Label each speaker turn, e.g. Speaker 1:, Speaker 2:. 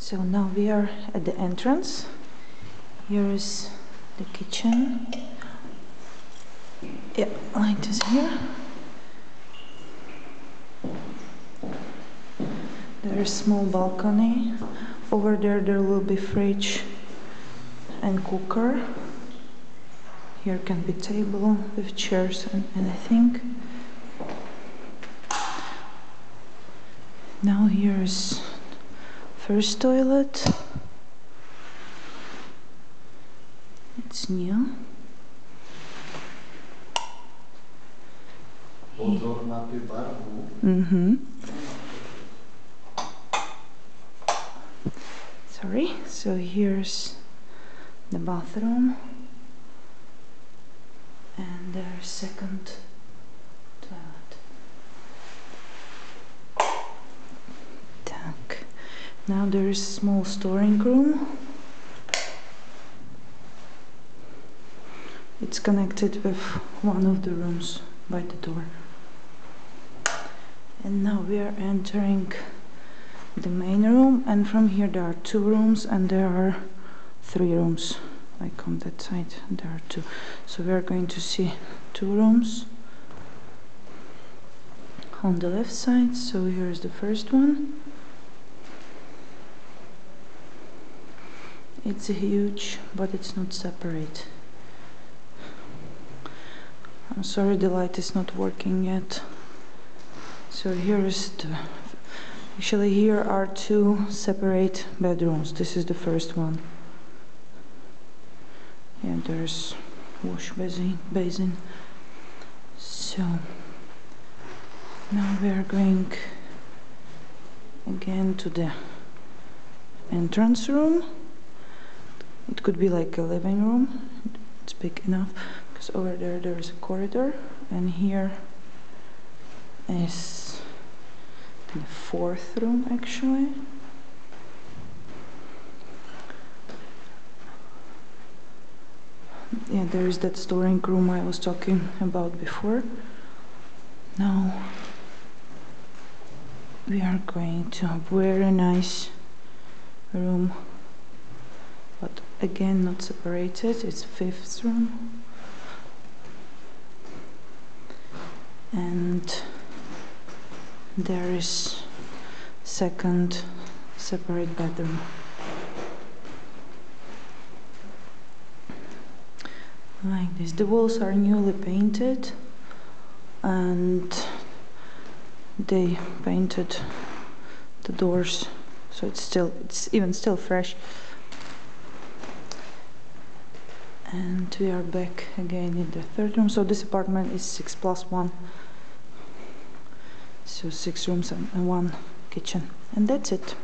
Speaker 1: So now we are at the entrance. Here is the kitchen. Yeah, light is here. There's small balcony. Over there will be fridge and cooker. Here can be table with chairs and anything. Now here is first toilet. It's new. Sorry, so here's the bathroom and there's second toilet. Так. Now there is small storing room. It's connected with one of the rooms by the door. And now we are entering the main room, and from here there are 2 rooms and there are 3 rooms. Like on that side there are 2. So we are going to see 2 rooms on the left side. So here is the first one. It's huge, but it's not separate. I'm sorry, the light is not working yet. So here is actually here are 2 separate bedrooms. This is the first one. Yeah, there's wash basin. So now we are going again to the entrance room. It could be like a living room. It's big enough because over there is a corridor, and here is the 4th room actually. Yeah, there is that storing room I was talking about before. Now we are going to a very nice room, but again not separated. It's 5th room, and there is second separate bedroom. Like this. The walls are newly painted, and they painted the doors, so it's even still fresh. And we are back again in the 3rd room. So this apartment is 6+1. So 6 rooms and 1 kitchen, and that's it.